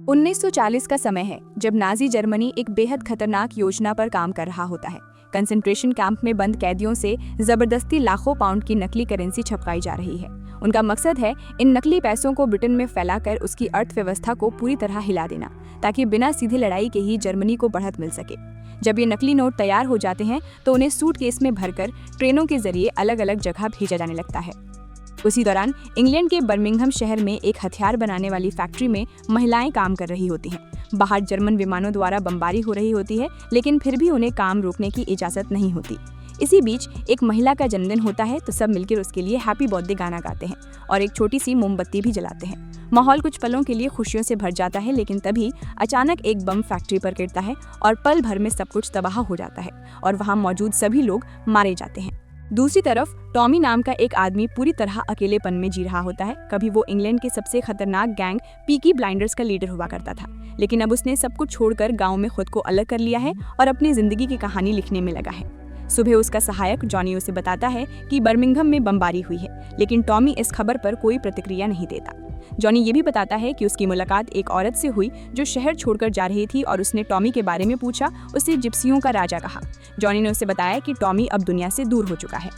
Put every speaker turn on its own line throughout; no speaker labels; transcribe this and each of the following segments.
1940 का समय है जब नाजी जर्मनी एक बेहद खतरनाक योजना पर काम कर रहा होता है। कंसंट्रेशन कैंप में बंद कैदियों से जबरदस्ती लाखों पाउंड की नकली करेंसी छपवाई जा रही है। उनका मकसद है इन नकली पैसों को ब्रिटेन में फैलाकर उसकी अर्थव्यवस्था को पूरी तरह हिला देना, ताकि बिना सीधी लड़ाई के ही जर्मनी को बढ़त मिल सके। जब ये नकली नोट तैयार हो जाते हैं तो उन्हें सूटकेस में भरकर ट्रेनों के जरिए अलग अलग जगह भेजा जाने लगता है। उसी दौरान इंग्लैंड के बर्मिंघम शहर में एक हथियार बनाने वाली फैक्ट्री में महिलाएं काम कर रही होती हैं। बाहर जर्मन विमानों द्वारा बमबारी हो रही होती है, लेकिन फिर भी उन्हें काम रोकने की इजाजत नहीं होती। इसी बीच एक महिला का जन्मदिन होता है तो सब मिलकर उसके लिए हैप्पी बर्थडे गाना गाते हैं और एक छोटी सी मोमबत्ती भी जलाते हैं। माहौल कुछ पलों के लिए खुशियों से भर जाता है, लेकिन तभी अचानक एक बम फैक्ट्री पर गिरता है और पल भर में सब कुछ तबाह हो जाता है और वहां मौजूद सभी लोग मारे जाते हैं। दूसरी तरफ टॉमी नाम का एक आदमी पूरी तरह अकेलेपन में जी रहा होता है। कभी वो इंग्लैंड के सबसे खतरनाक गैंग पीकी ब्लाइंडर्स का लीडर हुआ करता था, लेकिन अब उसने सब कुछ छोड़कर गांव में खुद को अलग कर लिया है और अपनी जिंदगी की कहानी लिखने में लगा है। सुबह उसका सहायक जॉनी उसे बताता है कि बर्मिंघम में बमबारी हुई है, लेकिन टॉमी इस खबर पर कोई प्रतिक्रिया नहीं देता। जॉनी ये भी बताता है कि उसकी मुलाकात एक औरत से हुई जो शहर छोड़कर जा रही थी और उसने टॉमी के बारे में पूछा, उसे जिप्सियों का राजा कहा। जॉनी ने उसे बताया कि टॉमी अब दुनिया से दूर हो चुका है।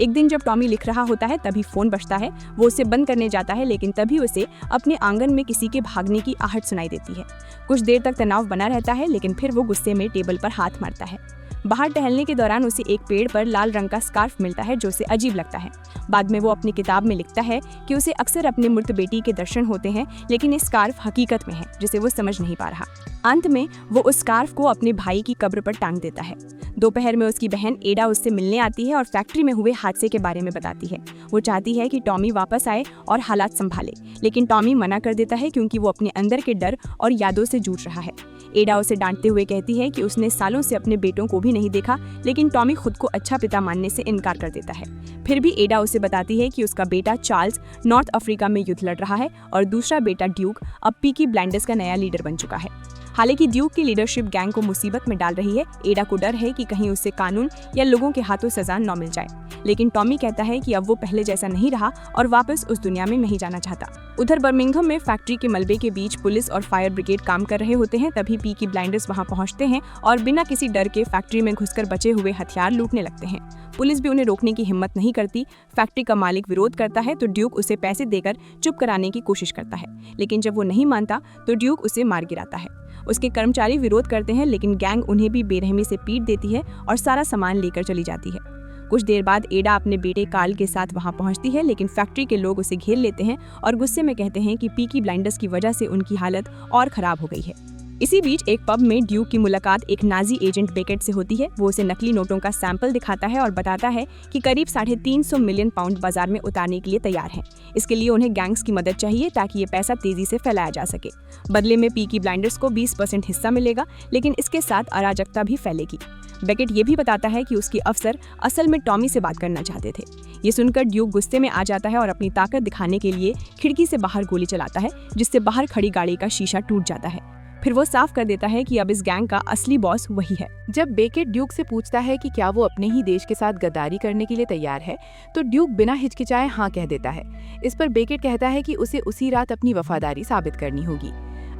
एक दिन जब टॉमी लिख रहा होता है तभी फोन बजता है। वो उसे बंद करने जाता है, लेकिन तभी उसे अपने आंगन में किसी के भागने की आहट सुनाई देती है। कुछ देर तक तनाव बना रहता है, लेकिन फिर वो गुस्से में टेबल पर हाथ मारता है। बाहर टहलने के दौरान उसे एक पेड़ पर लाल रंग का स्कार्फ मिलता है जो उसे अजीब लगता है। बाद में वो अपनी किताब में लिखता है कि उसे अक्सर अपने मृत बेटी के दर्शन होते हैं, लेकिन ये स्कार्फ हकीकत में है जिसे वो समझ नहीं पा रहा। अंत में वो उस स्कार्फ को अपने भाई की कब्र पर टांग देता है। दोपहर में उसकी बहन एडा उससे मिलने आती है और फैक्ट्री में हुए हादसे के बारे में बताती है। वो चाहती है कि टॉमी वापस आए और हालात संभाले, लेकिन टॉमी मना कर देता है क्योंकि वो अपने अंदर के डर और यादों से जूझ रहा है। एडा उसे डांटते हुए कहती है कि उसने सालों से अपने बेटों को भी नहीं देखा, लेकिन टॉमी खुद को अच्छा पिता मानने से इनकार कर देता है। फिर भी एडा उसे बताती है कि उसका बेटा चार्ल्स नॉर्थ अफ्रीका में युद्ध लड़ रहा है और दूसरा बेटा ड्यूक अब पीकी ब्लाइंडर्स का नया लीडर बन चुका है। हालांकि ड्यूक की लीडरशिप गैंग को मुसीबत में डाल रही है। एडा को डर है कि कहीं उसे कानून या लोगों के हाथों सजा न मिल जाए, लेकिन टॉमी कहता है कि अब वो पहले जैसा नहीं रहा और वापस उस दुनिया में नहीं जाना चाहता। उधर बर्मिंघम में फैक्ट्री के मलबे के बीच पुलिस और फायर ब्रिगेड काम कर रहे होते हैं। तभी पीकी ब्लाइंडर्स वहां पहुंचते हैं और बिना किसी डर के फैक्ट्री में घुसकर बचे हुए हथियार लूटने लगते हैं। पुलिस भी उन्हें रोकने की हिम्मत नहीं करती। फैक्ट्री का मालिक विरोध करता है तो ड्यूक उसे पैसे देकर चुप कराने की कोशिश करता है, लेकिन जब वो नहीं मानता तो ड्यूक उसे मार गिराता है। उसके कर्मचारी विरोध करते हैं, लेकिन गैंग उन्हें भी बेरहमी से पीट देती है और सारा सामान लेकर चली जाती है। कुछ देर बाद एडा अपने बेटे कार्ल के साथ वहां पहुंचती है, लेकिन फैक्ट्री के लोग उसे घेर लेते हैं और गुस्से में कहते हैं कि पीकी ब्लाइंडर्स की वजह से उनकी हालत और खराब हो गई है। इसी बीच एक पब में ड्यूक की मुलाकात एक नाजी एजेंट बेकेट से होती है। वो उसे नकली नोटों का सैंपल दिखाता है और बताता है कि करीब 350 मिलियन पाउंड बाजार में उतारने के लिए तैयार हैं। इसके लिए उन्हें गैंग्स की मदद चाहिए ताकि ये पैसा तेजी से फैलाया जा सके। बदले में पीकी ब्लाइंडर्स को 20% हिस्सा मिलेगा, लेकिन इसके साथ अराजकता भी फैलेगी। बेकेट ये भी बताता है कि उसके अफसर असल में टॉमी से बात करना चाहते थे। ये सुनकर ड्यूक गुस्से में आ जाता है और अपनी ताकत दिखाने के लिए खिड़की से बाहर गोली चलाता है, जिससे बाहर खड़ी गाड़ी का शीशा टूट जाता है। फिर वो साफ कर देता है कि अब इस गैंग का असली बॉस वही है।
जब बेकेट ड्यूक से पूछता है कि क्या वो अपने ही देश के साथ गद्दारी करने के लिए तैयार है, तो ड्यूक बिना हिचकिचाए हाँ कह देता है। इस पर बेकेट कहता है कि उसे उसी रात अपनी वफादारी साबित करनी होगी।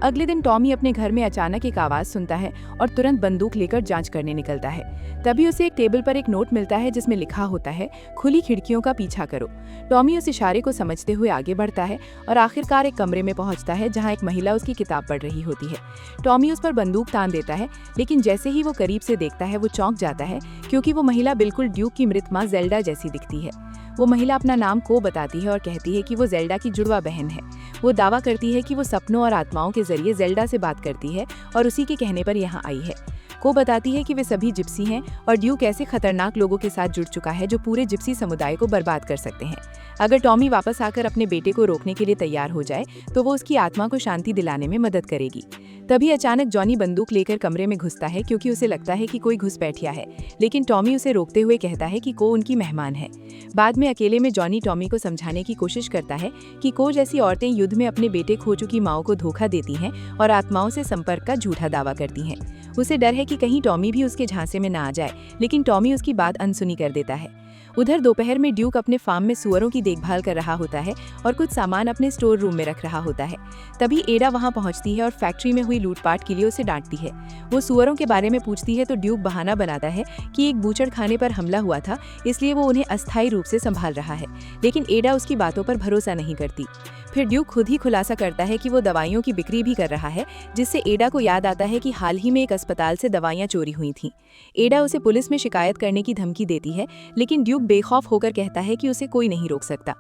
अगले दिन टॉमी अपने घर में अचानक एक आवाज सुनता है और तुरंत बंदूक लेकर जांच करने निकलता है। तभी उसे एक टेबल पर एक नोट मिलता है जिसमें लिखा होता है, खुली खिड़कियों का पीछा करो। टॉमी उस इशारे को समझते हुए आगे बढ़ता है और आखिरकार एक कमरे में पहुंचता है जहां एक महिला उसकी किताब पढ़ रही होती है। टॉमी उस पर बंदूक तान देता है, लेकिन जैसे ही वो करीब से देखता है वो चौंक जाता है क्योंकि वो महिला बिल्कुल ड्यूक की मृत मां जेल्डा जैसी दिखती है। वो महिला अपना नाम को बताती है और कहती है कि वो जेल्डा की जुड़वा बहन है। वो दावा करती है कि वो सपनों और आत्माओं के जरिए जेल्डा से बात करती है और उसी के कहने पर यहाँ आई है। को बताती है कि वे सभी जिप्सी हैं और ड्यूक ऐसे खतरनाक लोगों के साथ जुड़ चुका है जो पूरे जिप्सी समुदाय को बर्बाद कर सकते हैं। अगर टॉमी वापस आकर अपने बेटे को रोकने के लिए तैयार हो जाए तो वो उसकी आत्मा को शांति दिलाने में मदद करेगी। तभी अचानक जॉनी बंदूक लेकर कमरे में घुसता है क्योंकि उसे लगता है कि कोई घुसपैठिया है, लेकिन टॉमी उसे रोकते हुए कहता है कि को उनकी मेहमान है। बाद में अकेले में जॉनी टॉमी को समझाने की कोशिश करता है कि को जैसी औरतें युद्ध में अपने बेटे खो चुकी माओ को धोखा देती हैं और आत्माओं से संपर्क का झूठा दावा करती हैं। उसे डर है कि कहीं टॉमी भी उसके झांसे में ना आ जाए, लेकिन टॉमी उसकी बात अनसुनी कर देता है। उधर दोपहर में ड्यूक अपने फार्म में सुअरों की देखभाल कर रहा होता है और कुछ सामान अपने स्टोर रूम में रख रहा होता है। तभी एडा वहां पहुंचती है और फैक्ट्री में हुई लूटपाट के लिए उसे डांटती है। वो सुअरों के बारे में पूछती है तो ड्यूक बहाना बनाता है कि एक बूचड़ खाने पर हमला हुआ था, इसलिए वो उन्हें अस्थायी रूप से संभाल रहा है। लेकिन एडा उसकी बातों पर भरोसा नहीं करती। फिर ड्यूक खुद ही खुलासा करता है कि वो दवाइयों की बिक्री भी कर रहा है, जिससे एडा को याद आता है कि हाल ही में एक अस्पताल से दवाइयां चोरी हुई थीं। एडा उसे पुलिस में शिकायत करने की धमकी देती है, लेकिन ड्यूक बेखौफ होकर कहता है कि उसे कोई नहीं रोक सकता।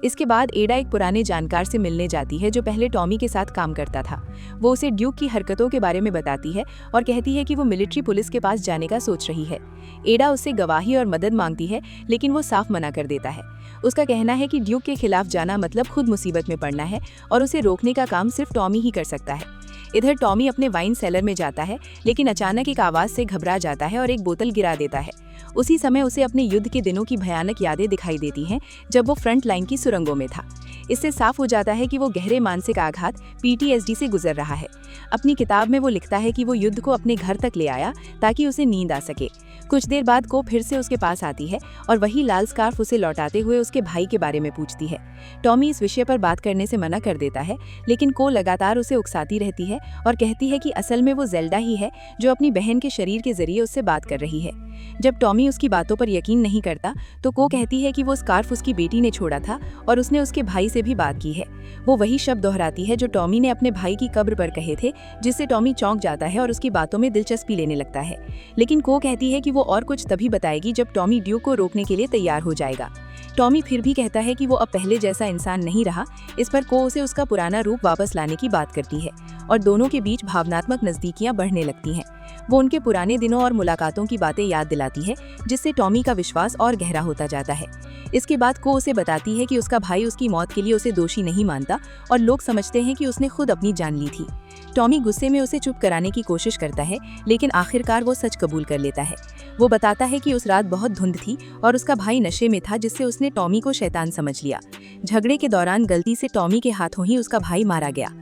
इसके बाद एडा एक पुराने जानकार से मिलने जाती है जो पहले टॉमी के साथ काम करता था। वो उसे ड्यूक की हरकतों के बारे में बताती है और कहती है कि वो मिलिट्री पुलिस के पास जाने का सोच रही है। एडा उससे गवाही और मदद मांगती है, लेकिन वो साफ मना कर देता है। उसका कहना है कि ड्यूक के खिलाफ जाना मतलब खुद मुसीबत में पड़ना है और उसे रोकने का काम सिर्फ टॉमी ही कर सकता है। इधर टॉमी अपने वाइन सेलर में जाता है, लेकिन अचानक एक आवाज से घबरा जाता है और एक बोतल गिरा देता है। उसी समय उसे अपने युद्ध के दिनों की भयानक यादें दिखाई देती हैं, जब वो फ्रंट लाइन की सुरंगों में था। इससे साफ हो जाता है कि वो गहरे मानसिक आघात PTSD से गुजर रहा है। अपनी किताब में वो लिखता है कि वो युद्ध को अपने घर तक ले आया ताकि उसे नींद आ सके। कुछ देर बाद को फिर से उसके पास आती है और वही लाल स्कार्फ उसे लौटाते हुए उसके भाई के बारे में पूछती है। टॉमी इस विषय पर बात करने से मना कर देता है, लेकिन को लगातार उसे उकसाती रहती है और कहती है कि असल में वो ज़ेल्डा ही है जो अपनी बहन के शरीर के जरिए उससे बात कर रही है। जब टॉमी उसकी बातों पर यकीन नहीं करता तो को कहती है कि वो स्कार्फ उसकी बेटी ने छोड़ा था और उसने उसके भाई से भी बात की है। वो वही शब्द दोहराती है जो टॉमी ने अपने भाई की कब्र पर कहे थे, जिससे टॉमी चौंक जाता है और उसकी बातों में दिलचस्पी लेने लगता है। लेकिन को कहती है कि वो और कुछ तभी बताएगी जब टॉमी ड्यूक को रोकने के लिए तैयार हो जाएगा। टॉमी फिर भी कहता है कि वो अब पहले जैसा इंसान नहीं रहा। इस पर को उसे उसका पुराना रूप वापस लाने की बात करती है और दोनों के बीच भावनात्मक नजदीकियां बढ़ने लगती हैं। वो उनके पुराने दिनों और मुलाकातों की बातें याद दिलाती है, जिससे टॉमी का विश्वास और गहरा होता जाता है। इसके बाद को उसे बताती है कि उसका भाई उसकी मौत के लिए उसे दोषी नहीं मानता और लोग समझते हैं कि उसने खुद अपनी जान ली थी। टॉमी गुस्से में उसे चुप कराने की कोशिश करता है, लेकिन आखिरकार वो सच कबूल कर लेता है। वो बताता है कि उस रात बहुत धुंध थी और उसका भाई नशे में था, जिससे उसने टॉमी को शैतान समझ लिया। झगड़े के दौरान गलती से टॉमी के हाथों ही उसका भाई मारा गया।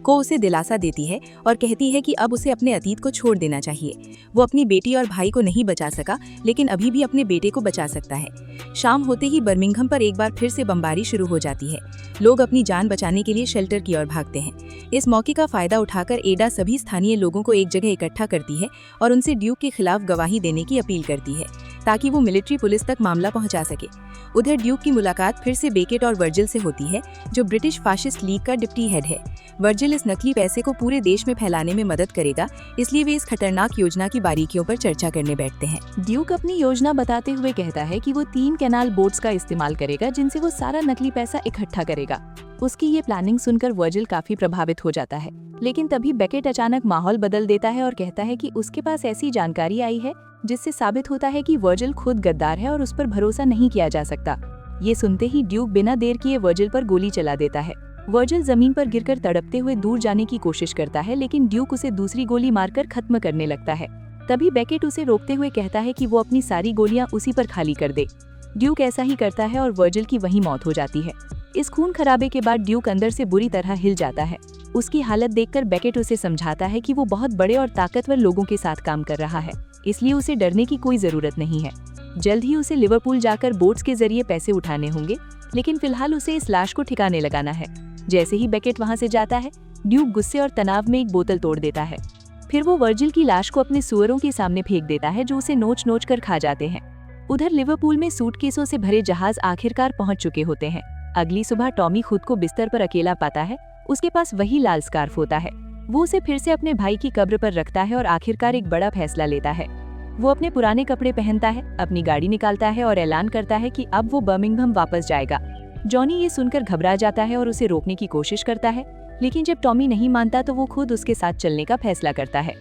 को उसे दिलासा देती है और कहती है कि अब उसे अपने अतीत को छोड़ देना चाहिए। वो अपनी बेटी और भाई को नहीं बचा सका, लेकिन अभी भी अपने बेटे को बचा सकता है। शाम होते ही बर्मिंघम पर एक बार फिर से बमबारी शुरू हो जाती है। लोग अपनी जान बचाने के लिए शेल्टर की ओर भागते हैं। इस मौके का फायदा उठाकर एडा सभी स्थानीय लोगों को एक जगह इकट्ठा करती है और उनसे ड्यूक के खिलाफ गवाही देने की अपील करती है, ताकि वो मिलिट्री पुलिस तक मामला पहुंचा सके। उधर ड्यूक की मुलाकात फिर से बेकेट और वर्जिल से होती है, जो ब्रिटिश फाशिस्ट लीग का डिप्टी हेड है। वर्जिल इस नकली पैसे को पूरे देश में फैलाने में मदद करेगा, इसलिए वे इस खतरनाक योजना की बारीकियों पर चर्चा करने बैठते हैं।
ड्यूक अपनी योजना बताते हुए कहता है कि वो 3 कैनाल बोट्स का इस्तेमाल करेगा, जिनसे वो सारा नकली पैसा इकट्ठा करेगा। उसकी ये प्लानिंग सुनकर वर्जिल काफी प्रभावित हो जाता है, लेकिन तभी बेकेट अचानक माहौल बदल देता है और कहता है कि उसके पास ऐसी जानकारी आई है जिससे साबित होता है कि वर्जिल खुद गद्दार है और उस पर भरोसा नहीं किया जा सकता। ये सुनते ही ड्यूक बिना देर किए वर्जिल पर गोली चला देता है। वर्जिल जमीन पर गिरकर तड़पते हुए दूर जाने की कोशिश करता है, लेकिन ड्यूक उसे दूसरी गोली मारकर खत्म करने लगता है। तभी बेकेट उसे रोकते हुए कहता है कि वो अपनी सारी गोलियां उसी पर खाली कर दे। ड्यूक ऐसा ही करता है और वर्जिल की वहीं मौत हो जाती है। इस खून खराबे के बाद ड्यूक अंदर से बुरी तरह हिल जाता है। उसकी हालत देखकर बेकेट उसे समझाता है कि वो बहुत बड़े और ताकतवर लोगों के साथ काम कर रहा है, इसलिए उसे डरने की कोई जरूरत नहीं है। जल्द ही उसे लिवरपूल जाकर बोट्स के जरिए पैसे उठाने होंगे, लेकिन फिलहाल उसे इस लाश को ठिकाने लगाना है। जैसे ही बेकेट वहां से जाता है, ड्यूक गुस्से और तनाव में एक बोतल तोड़ देता है। फिर वो वर्जिल की लाश को अपने सुअरों के सामने फेंक देता है, जो उसे नोच नोच कर खा जाते हैं। उधर लिवरपूल में सूटकेसों से भरे जहाज आखिरकार पहुंच चुके होते हैं। अगली सुबह टॉमी खुद को बिस्तर पर अकेला पाता है। उसके पास वही लाल स्कार्फ होता है। वो उसे फिर से अपने भाई की कब्र पर रखता है और आखिरकार एक बड़ा फैसला लेता है। वो अपने पुराने कपड़े पहनता है, अपनी गाड़ी निकालता है और ऐलान करता है कि अब वो बर्मिंघम वापस जाएगा। जॉनी ये सुनकर घबरा जाता है और उसे रोकने की कोशिश करता है, लेकिन जब टॉमी नहीं मानता तो वो खुद उसके साथ चलने का फैसला करता है।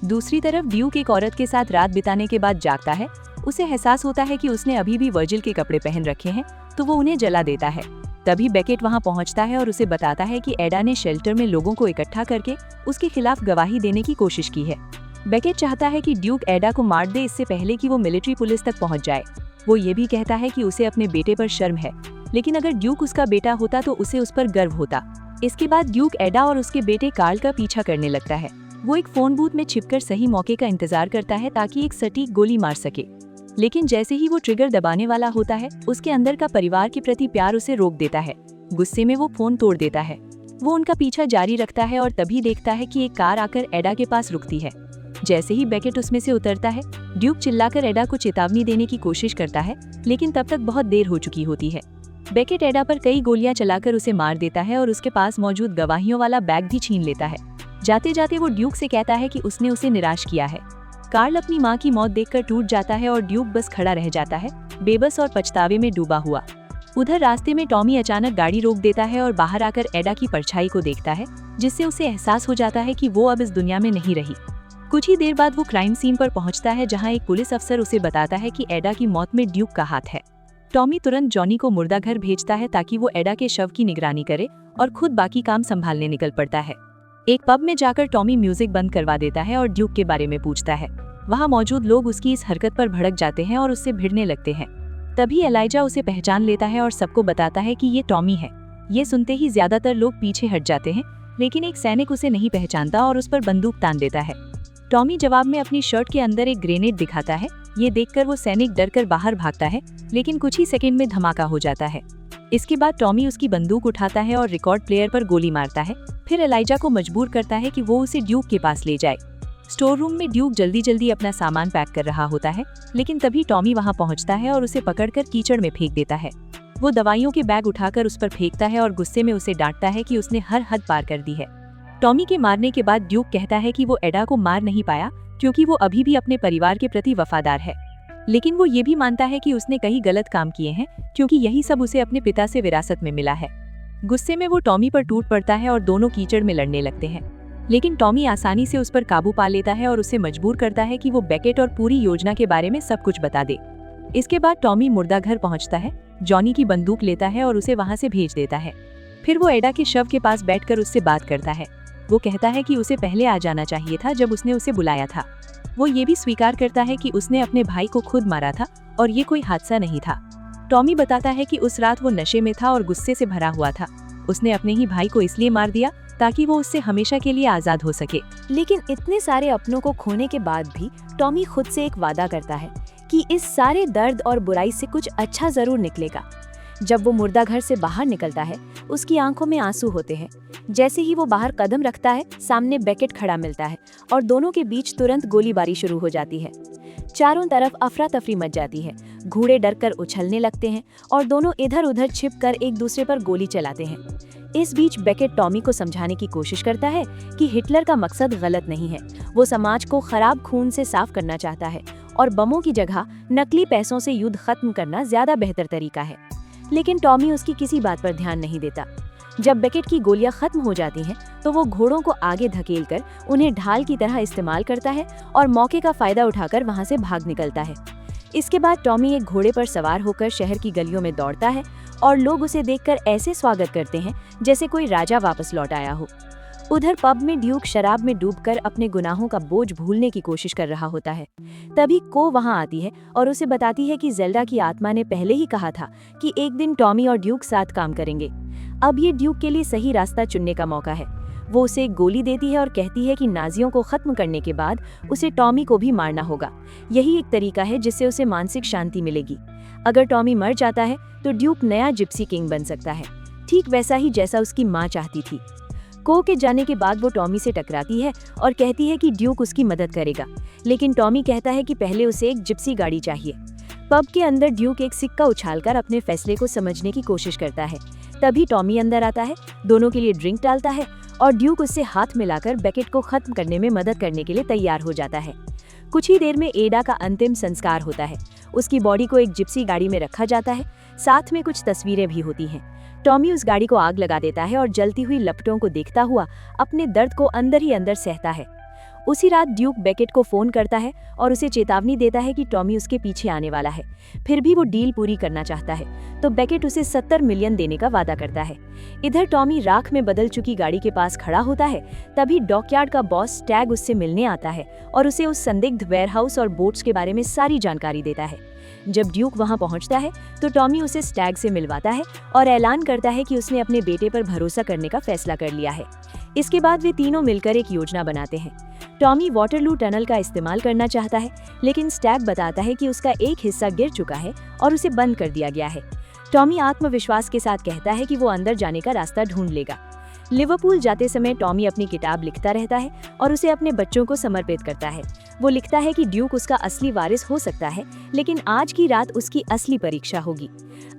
दूसरी तरफ ड्यूक एक औरत के साथ रात बिताने के बाद जागता है। उसे एहसास होता है कि उसने अभी भी वर्जिल के कपड़े पहन रखे हैं, तो वो उन्हें जला देता है। तभी बेकेट वहां पहुंचता है और उसे बताता है कि एडा ने शेल्टर में लोगों को इकट्ठा करके उसके खिलाफ गवाही देने की कोशिश की है। बेकेट चाहता है कि ड्यूक एडा को मार दे, इससे पहले कि वो मिलिट्री पुलिस तक पहुंच जाए। वो ये भी कहता है कि उसे अपने बेटे पर शर्म है, लेकिन अगर ड्यूक उसका बेटा होता तो उसे उस पर गर्व होता। इसके बाद ड्यूक एडा और उसके बेटे कार्ल का पीछा करने लगता है। वो एक फोन बूथ में छिपकर सही मौके का इंतजार करता है ताकि एक सटीक गोली मार सके। लेकिन जैसे ही वो ट्रिगर दबाने वाला होता है, उसके अंदर का परिवार के प्रति प्यार उसे रोक देता है। गुस्से में वो फोन तोड़ देता है। वो उनका पीछा जारी रखता है और तभी देखता है कि एक कार आकर एडा के पास रुकती है। जैसे ही बेकेट उसमें से उतरता है, ड्यूक चिल्लाकर एडा को चेतावनी देने की कोशिश करता है, लेकिन तब तक बहुत देर हो चुकी होती है। बेकेट एडा पर कई गोलियां चलाकर उसे मार देता है और उसके पास मौजूद गवाहियों वाला बैग भी छीन लेता है। जाते जाते वो ड्यूक से कहता है कि उसने उसे निराश किया है। कार्ल अपनी मां की मौत देखकर टूट जाता है और ड्यूक बस खड़ा रह जाता है, बेबस और पछतावे में डूबा हुआ। उधर रास्ते में टॉमी अचानक गाड़ी रोक देता है और बाहर आकर एडा की परछाई को देखता है, जिससे उसे एहसास हो जाता है कि वो अब इस दुनिया में नहीं रही। कुछ ही देर बाद वो क्राइम सीन पर पहुंचता है, जहां एक पुलिस अफसर उसे बताता है कि एडा की मौत में ड्यूक का हाथ है। टॉमी तुरंत जॉनी को मुर्दा घर भेजता है ताकि वो एडा के शव की निगरानी करे और खुद बाकी काम संभालने निकल पड़ता है। एक पब में जाकर टॉमी म्यूजिक बंद करवा देता है और ड्यूक के बारे में पूछता है। वहाँ मौजूद लोग उसकी इस हरकत पर भड़क जाते हैं और उससे भिड़ने लगते हैं। तभी एलाइजा उसे पहचान लेता है और सबको बताता है कि ये टॉमी है। ये सुनते ही ज्यादातर लोग पीछे हट जाते हैं, लेकिन एक सैनिक उसे नहीं पहचानता और उस पर बंदूक तान देता है। टॉमी जवाब में अपनी शर्ट के अंदर एक ग्रेनेड दिखाता है। ये देखकर वो सैनिक डरकर बाहर भागता है, लेकिन कुछ ही सेकंड में धमाका हो जाता है। इसके बाद टॉमी उसकी बंदूक उठाता है और रिकॉर्ड प्लेयर पर गोली मारता है। फिर एलाइजा को मजबूर करता है कि वो उसे ड्यूक के पास ले जाए। स्टोर रूम में ड्यूक जल्दी जल्दी अपना सामान पैक कर रहा होता है, लेकिन तभी टॉमी वहां पहुंचता है और उसे पकड़कर कीचड़ में फेंक देता है। वो दवाइयों के बैग उठाकर उस पर फेंकता है और गुस्से में उसे डांटता है कि उसने हर हद पार कर दी है। टॉमी के मारने के बाद ड्यूक कहता है कि वो एडा को मार नहीं पाया क्योंकि वो अभी भी अपने परिवार के प्रति वफादार है, लेकिन वो ये भी मानता है कि उसने कई गलत काम किए हैं क्योंकि यही सब उसे अपने पिता से विरासत में मिला है। गुस्से में वो टॉमी पर टूट पड़ता है और दोनों कीचड़ में लड़ने लगते हैं, लेकिन टॉमी आसानी से उस पर काबू पा लेता है और उसे मजबूर करता है कि वो बेकेट और पूरी योजना के बारे में सब कुछ बता दे। इसके बाद टॉमी मुर्दा घर पहुंचता है, जॉनी की बंदूक लेता है और उसे वहां से भेज देता है। फिर वो एडा के शव के पास बैठकर उससे बात करता है। वो कहता है कि उसे पहले आ जाना चाहिए था जब उसने उसे बुलाया था। वो ये भी स्वीकार करता है कि उसने अपने भाई को खुद मारा था और ये कोई हादसा नहीं था। टॉमी बताता है कि उस रात वो नशे में था और गुस्से से भरा हुआ था। उसने अपने ही भाई को इसलिए मार दिया ताकि वो उससे हमेशा के लिए आजाद हो सके।
लेकिन इतने सारे अपनों को खोने के बाद भी टॉमी खुद से एक वादा करता है कि इस सारे दर्द और बुराई से कुछ अच्छा जरूर निकलेगा। जब वो मुर्दा घर से बाहर निकलता है, उसकी आंखों में आंसू होते हैं। जैसे ही वो बाहर कदम रखता है, सामने बेकेट खड़ा मिलता है और दोनों के बीच तुरंत गोलीबारी शुरू हो जाती है। चारों तरफ अफरा तफरी मच जाती है। घोड़े डरकर उछलने लगते हैं और दोनों इधर उधर छिपकर एक दूसरे पर गोली चलाते हैं। इस बीच बेकेट टॉमी को समझाने की कोशिश करता है कि हिटलर का मकसद गलत नहीं है। वो समाज को खराब खून से साफ करना चाहता है और बमों की जगह नकली पैसों से युद्ध खत्म करना ज्यादा बेहतर तरीका है। लेकिन टॉमी उसकी किसी बात पर ध्यान नहीं देता। जब बेकेट की गोलियां खत्म हो जाती हैं, तो वो घोड़ों को आगे धकेलकर उन्हें ढाल की तरह इस्तेमाल करता है और मौके का फायदा उठाकर वहां से भाग निकलता है। इसके बाद टॉमी एक घोड़े पर सवार होकर शहर की गलियों में दौड़ता है और लोग उसे देखकर ऐसे स्वागत करते हैं जैसे कोई राजा वापस लौट आया हो। उधर पब में ड्यूक शराब में डूबकर अपने गुनाहों का बोझ भूलने की कोशिश कर रहा होता है। तभी को वहां आती है और उसे बताती है कि जेल्डा की आत्मा ने पहले ही कहा था कि एक दिन टॉमी और ड्यूक साथ काम करेंगे। अब ये ड्यूक के लिए सही रास्ता चुनने का मौका है। वो उसे एक गोली देती है और कहती है कि नाजियों को खत्म करने के बाद उसे टॉमी को भी मारना होगा। यही एक तरीका है जिससे उसे मानसिक शांति मिलेगी। अगर टॉमी मर जाता है तो ड्यूक नया जिप्सी किंग बन सकता है, ठीक वैसा ही जैसा उसकी माँ चाहती थी। को के जाने के बाद वो टॉमी से टकराती है और कहती है कि ड्यूक उसकी मदद करेगा, लेकिन टॉमी कहता है कि पहले उसे एक जिप्सी गाड़ी चाहिए। पब के अंदर ड्यूक एक सिक्का उछालकर अपने फैसले को समझने की कोशिश करता है। तभी टॉमी अंदर आता है, दोनों के लिए ड्रिंक डालता है और ड्यूक उससे हाथ मिलाकर बेकेट को खत्म करने में मदद करने के लिए तैयार हो जाता है। कुछ ही देर में एडा का अंतिम संस्कार होता है। उसकी बॉडी को एक जिप्सी गाड़ी में रखा जाता है, साथ में कुछ तस्वीरें भी होती हैं। टॉमी उस गाड़ी को आग लगा देता है और जलती हुई लपटों को देखता हुआ अपने दर्द को अंदर ही अंदर सहता है। उसी रात ड्यूक बेकेट को फोन करता है और उसे चेतावनी देता है कि टॉमी उसके पीछे आने वाला है। फिर भी वो डील पूरी करना चाहता है, तो बेकेट उसे 70 मिलियन देने का वादा करता है। इधर टॉमी राख में बदल चुकी गाड़ी के पास खड़ा होता है। तभी डॉकयार्ड का बॉस टैग उससे मिलने आता है और उसे उस संदिग्ध वेयरहाउस और बोट्स के बारे में सारी जानकारी देता है। जब ड्यूक वहां पहुंचता है तो टॉमी उसे स्टैग से मिलवाता है और ऐलान करता है कि उसने अपने बेटे पर भरोसा करने का फैसला कर लिया है। इसके बाद वे तीनों मिलकर एक योजना बनाते हैं। टॉमी वाटरलू टनल का इस्तेमाल करना चाहता है, लेकिन स्टैग बताता है कि उसका एक हिस्सा गिर चुका है और उसे बंद कर दिया गया है। टॉमी आत्मविश्वास के साथ कहता है कि वो अंदर जाने का रास्ता ढूंढ लेगा। लिवरपूल जाते समय टॉमी अपनी किताब लिखता रहता है और उसे अपने बच्चों को समर्पित करता है। वो लिखता है कि ड्यूक उसका असली वारिस हो सकता है, लेकिन आज की रात उसकी असली परीक्षा होगी।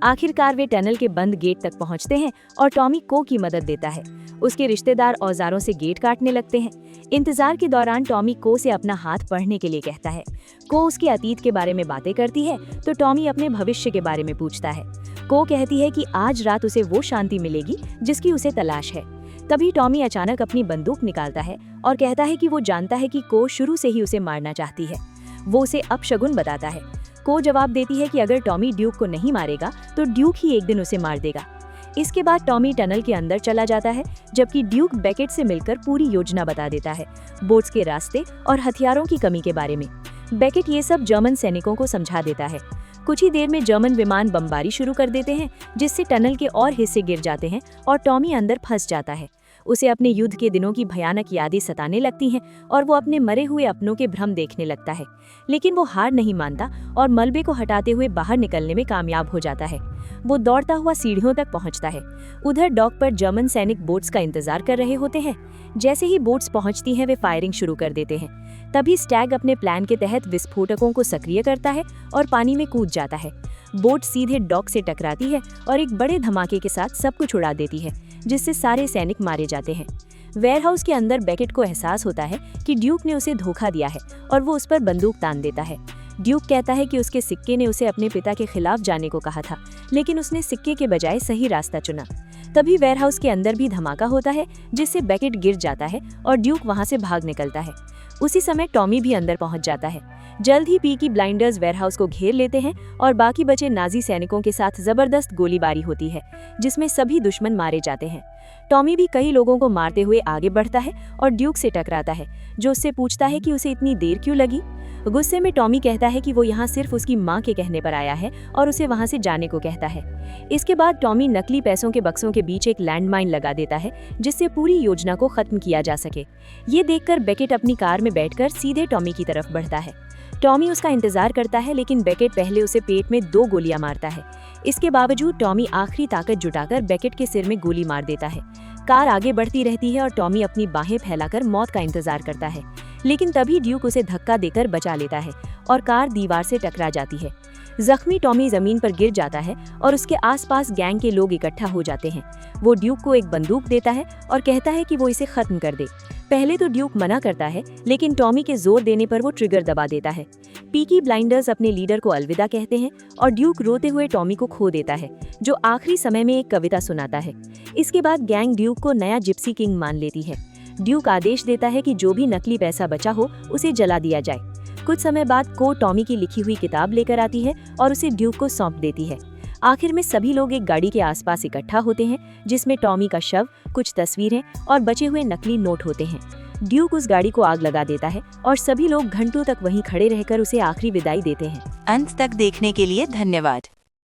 आखिरकार वे टनल के बंद गेट तक पहुंचते हैं और टॉमी को की मदद देता है। उसके रिश्तेदार औजारों से गेट काटने लगते हैं। इंतजार के दौरान टॉमी को से अपना हाथ पढ़ने के लिए कहता है। को उसके अतीत के बारे में बातें करती है तो टॉमी अपने भविष्य के बारे में पूछता है। को कहती है कि आज रात उसे वो शांति मिलेगी जिसकी उसे तलाश है। तभी टॉमी अचानक अपनी बंदूक निकालता है और कहता है कि वो जानता है कि को शुरू से ही उसे मारना चाहती है। वो उसे अपशगुन बताता है। को जवाब देती है कि अगर टॉमी ड्यूक को नहीं मारेगा तो ड्यूक ही एक दिन उसे मार देगा। इसके बाद टॉमी टनल के अंदर चला जाता है, जबकि ड्यूक बेकेट से मिलकर पूरी योजना बता देता है, बोट्स के रास्ते और हथियारों की कमी के बारे में। बेकेट ये सब जर्मन सैनिकों को समझा देता है। कुछ ही देर में जर्मन विमान बमबारी शुरू कर देते हैं, जिससे टनल के और हिस्से गिर जाते हैं और टॉमी अंदर फंस जाता है। उसे अपने युद्ध के दिनों की भयानक यादें सताने लगती हैं और वो अपने मरे हुए अपनों के भ्रम देखने लगता है। लेकिन वो हार नहीं मानता और मलबे को हटाते हुए बाहर निकलने में कामयाब हो जाता है। वो दौड़ता हुआ सीढ़ियों तक पहुंचता है। उधर डॉक पर जर्मन सैनिक बोट्स का इंतजार कर रहे होते हैं। जैसे ही बोट्स पहुंचती हैं वे फायरिंग शुरू कर देते हैं। तभी स्टैग अपने प्लान के तहत विस्फोटकों को सक्रिय करता है और पानी में कूद जाता है। बोट सीधे डॉक से टकराती है और एक बड़े धमाके के साथ सब कुछ उड़ा देती है, जिससे सारे सैनिक मारे जाते हैं। वेयरहाउस के अंदर बेकेट को एहसास होता है कि ड्यूक ने उसे धोखा दिया है और वो उस पर बंदूक तान देता है। ड्यूक कहता है कि उसके सिक्के ने उसे अपने पिता के खिलाफ जाने को कहा था, लेकिन उसने सिक्के के बजाय सही रास्ता चुना। तभी वेयरहाउस के अंदर भी धमाका होता है, जिससे बेकेट गिर जाता है और ड्यूक वहां से भाग निकलता है। उसी समय टॉमी भी अंदर पहुंच जाता है। जल्द ही पीकी ब्लाइंडर्स वेयरहाउस को घेर लेते हैं और बाकी बचे नाजी सैनिकों के साथ जबरदस्त गोलीबारी होती है, जिसमें सभी दुश्मन मारे जाते हैं। टॉमी भी कई लोगों को मारते हुए आगे बढ़ता है और ड्यूक से टकराता है, जो उससे पूछता है कि उसे इतनी देर क्यों लगी। गुस्से में टॉमी कहता है कि वो यहाँ सिर्फ उसकी माँ के कहने पर आया है और उसे वहाँ से जाने को कहता है। इसके बाद टॉमी नकली पैसों के बक्सों के बीच एक लैंडमाइन लगा देता है, जिससे पूरी योजना को खत्म किया जा सके। ये देखकर बेकेट अपनी कार में बैठकर सीधे टॉमी की तरफ बढ़ता है। टॉमी उसका इंतजार करता है, लेकिन बेकेट पहले उसे पेट में 2 गोलियां मारता है। इसके बावजूद टॉमी आखिरी ताकत जुटाकर बेकेट के सिर में गोली मार देता है। कार आगे बढ़ती रहती है और टॉमी अपनी बाहें फैलाकर मौत का इंतजार करता है, लेकिन तभी ड्यूक उसे धक्का देकर बचा लेता है और कार दीवार से टकरा जाती है। जख्मी टॉमी जमीन पर गिर जाता है और उसके आसपास गैंग के लोग इकट्ठा हो जाते हैं। वो ड्यूक को एक बंदूक देता है और कहता है कि वो इसे खत्म कर दे। पहले तो ड्यूक मना करता है, लेकिन टॉमी के जोर देने पर वो ट्रिगर दबा देता है। पीकी ब्लाइंडर्स अपने लीडर को अलविदा कहते हैं और ड्यूक रोते हुए टॉमी को खो देता है, जो आखिरी समय में एक कविता सुनाता है। इसके बाद गैंग ड्यूक को नया जिप्सी किंग मान लेती है। ड्यूक आदेश देता है कि जो भी नकली पैसा बचा हो उसे जला दिया जाए। कुछ समय बाद को टॉमी की लिखी हुई किताब लेकर आती है और उसे ड्यूक को सौंप देती है। आखिर में सभी लोग एक गाड़ी के आसपास इकट्ठा होते हैं, जिसमें टॉमी का शव, कुछ तस्वीरें और बचे हुए नकली नोट होते हैं। ड्यूक उस गाड़ी को आग लगा देता है और सभी लोग घंटों तक वहीं खड़े रहकर उसे आखिरी विदाई देते हैं।
अंत तक देखने के लिए धन्यवाद।